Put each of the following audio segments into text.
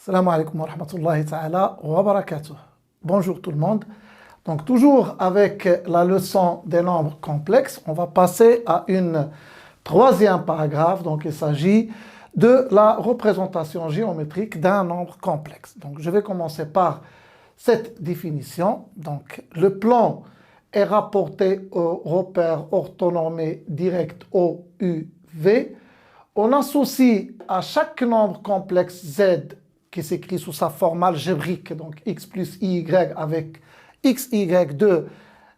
Salam alaikum wa rahmatullahi ta'ala wa barakatuh. Bonjour tout le monde. Donc toujours avec la leçon des nombres complexes, on va passer à une troisième paragraphe. Donc il s'agit de la représentation géométrique d'un nombre complexe. Donc je vais commencer par cette définition. Donc le plan est rapporté au repère orthonormé direct OUV. On associe à chaque nombre complexe Z qui s'écrit sous sa forme algébrique, donc x plus y avec xy2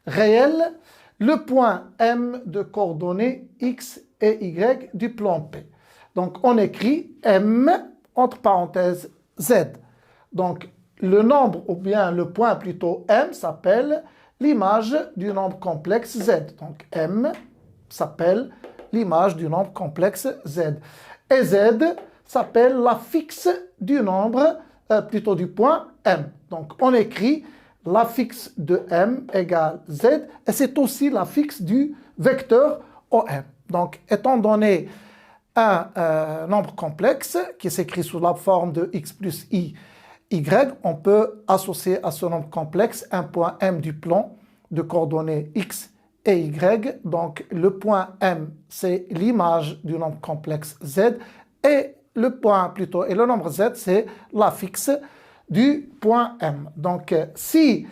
réel, le point M de coordonnées x et y du plan P. Donc on écrit M entre parenthèses Z. Donc le nombre, ou bien le point plutôt M, s'appelle l'image du nombre complexe Z. Donc M s'appelle l'image du nombre complexe Z. Et Z s'appelle l'affixe du nombre, plutôt du point M. Donc on écrit l'affixe de M égale Z, et c'est aussi l'affixe du vecteur OM. Donc étant donné un nombre complexe qui s'écrit sous la forme de x plus y, on peut associer à ce nombre complexe un point M du plan de coordonnées x et y. Donc le point M, c'est l'image du nombre complexe Z, et le point plutôt, et le nombre Z, c'est l'affixe du point M. Donc si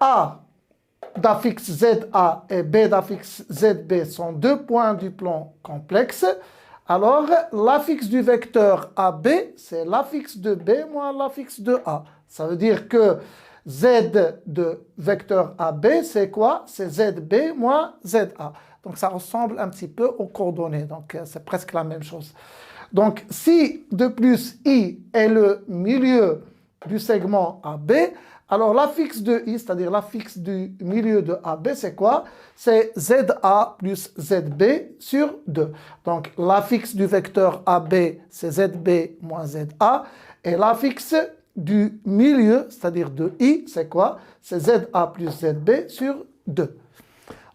A d'affixe ZA et B d'affixe ZB sont deux points du plan complexe, alors l'affixe du vecteur AB, c'est l'affixe de B moins l'affixe de A. Ça veut dire que Z de vecteur AB, c'est quoi? C'est ZB moins ZA. Donc ça ressemble un petit peu aux coordonnées, donc c'est presque la même chose. Donc si de plus I est le milieu du segment AB, alors l'affixe de I, c'est-à-dire l'affixe du milieu de AB, c'est quoi? C'est ZA plus ZB sur 2. Donc l'affixe du vecteur AB, c'est ZB moins ZA. Et l'affixe du milieu, c'est-à-dire de I, c'est quoi? C'est ZA plus ZB sur 2.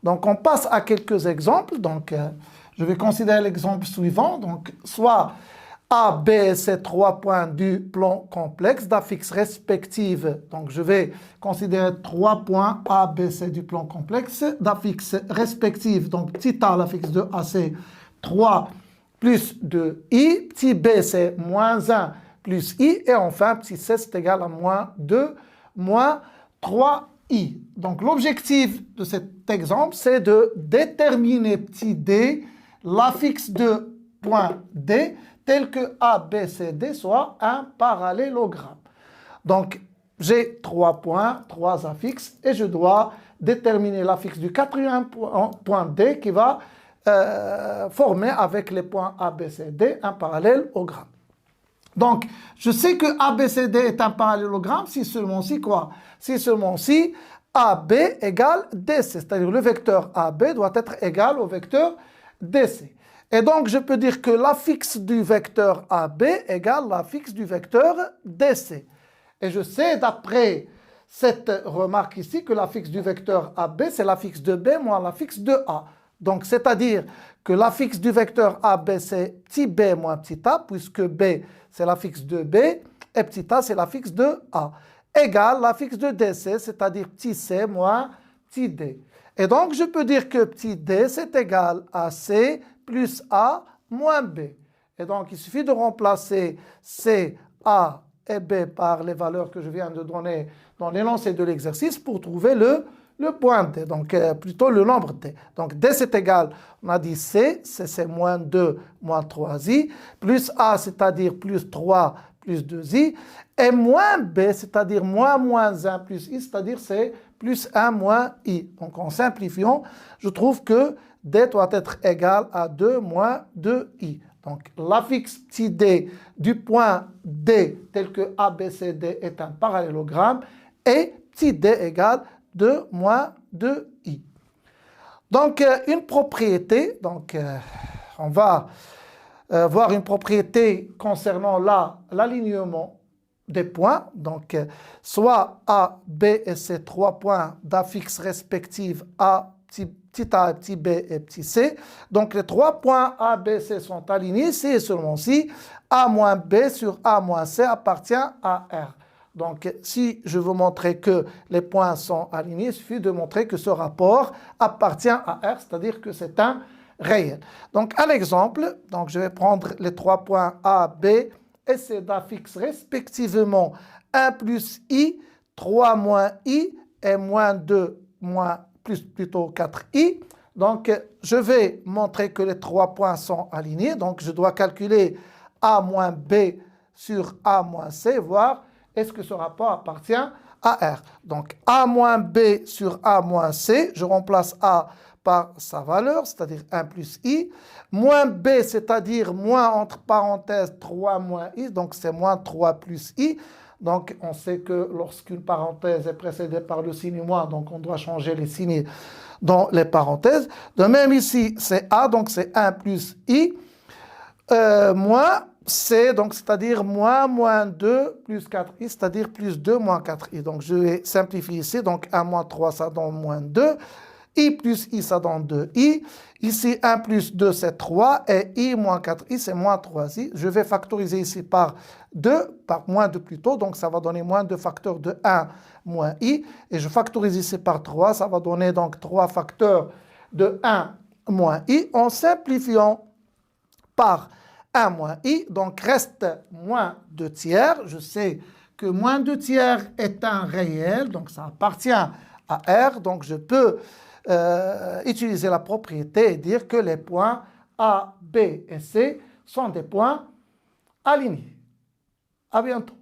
Donc on passe à quelques exemples. Donc je vais considérer l'exemple suivant. Donc soit A, B et C, 3 points du plan complexe d'affixes respectives. Donc je vais considérer 3 points A, B, C du plan complexe d'affixes respectives. Donc petit a, l'affixe de A, c'est 3 plus 2i. Petit b, c'est moins 1 plus i. Et enfin, petit c, c'est égal à moins 2 moins 3i. Donc l'objectif de cet exemple, c'est de déterminer petit d, l'affixe de point D, tel que A, B, C, D soit un parallélogramme. Donc, j'ai 3 points, 3 affixes, et je dois déterminer l'affixe du quatrième point D qui va former avec les points A, B, C, D un parallélogramme. Donc, je sais que A, B, C, D est un parallélogramme si seulement si quoi? Si seulement si AB égale DC, c'est-à-dire le vecteur AB doit être égal au vecteur DC. Et donc, je peux dire que l'affixe du vecteur AB égale l'affixe du vecteur DC. Et je sais, d'après cette remarque ici, que l'affixe du vecteur AB, c'est l'affixe de B moins l'affixe de A. Donc, c'est-à-dire que l'affixe du vecteur AB, c'est petit b moins petit a, puisque B, c'est l'affixe de B, et petit a, c'est l'affixe de A, égale l'affixe de DC, c'est-à-dire petit c moins petit d. Et donc, je peux dire que petit d, c'est égal à C plus A moins B. Et donc, il suffit de remplacer C, A et B par les valeurs que je viens de donner dans l'énoncé de l'exercice pour trouver le point D, donc plutôt le nombre D. Donc, D, c'est égal, on a dit C, c'est moins 2 moins 3i, plus A, c'est-à-dire plus 3 plus 2i, et moins B, c'est-à-dire moins 1 plus i, c'est-à-dire c'est plus 1 moins i. Donc, en simplifiant, je trouve que D doit être égal à 2 moins 2i. Donc, l'affixe petit d du point D tel que ABCD est un parallélogramme et petit d égale 2 moins 2i. Donc, une propriété, donc on va voir une propriété concernant l'alignement des points. Donc, soit A, B et C, 3 points d'affixes respectives A, petit a, petit b et petit c. Donc les 3 points A, B, C sont alignés si et seulement si A moins B sur A moins C appartient à R. Donc si je veux montrer que les points sont alignés, il suffit de montrer que ce rapport appartient à R, c'est-à-dire que c'est un réel. Donc à l'exemple, donc je vais prendre les 3 points A, B et C d'affixe respectivement 1 plus I, 3 moins I et moins 2 moins plus plutôt 4i. Donc, je vais montrer que les 3 points sont alignés. Donc, je dois calculer A moins B sur A moins C, voir est-ce que ce rapport appartient à R. Donc, A moins B sur A moins C, je remplace A par sa valeur, c'est-à-dire 1 plus I, moins B, c'est-à-dire moins entre parenthèses 3 moins I, donc c'est moins 3 plus I. Donc, on sait que lorsqu'une parenthèse est précédée par le signe moins, donc on doit changer les signes dans les parenthèses. De même ici, c'est A, donc c'est 1 plus I, moins C, donc c'est-à-dire moins 2 plus 4i, c'est-à-dire plus 2 moins 4i. Donc, je vais simplifier ici, donc 1 moins 3, ça donne moins 2. I plus I, ça donne 2i. Ici, 1 plus 2, c'est 3. Et I moins 4i, c'est moins 3i. Je vais factoriser ici par 2, par moins 2 plutôt. Donc, ça va donner moins 2 facteurs de 1 moins i. Et je factorise ici par 3. Ça va donner donc 3 facteurs de 1 moins i. En simplifiant par 1 moins i, donc reste moins 2 tiers. Je sais que moins 2 tiers est un réel, donc ça appartient à R. Donc, je peux utiliser la propriété et dire que les points A, B et C sont des points alignés. À bientôt.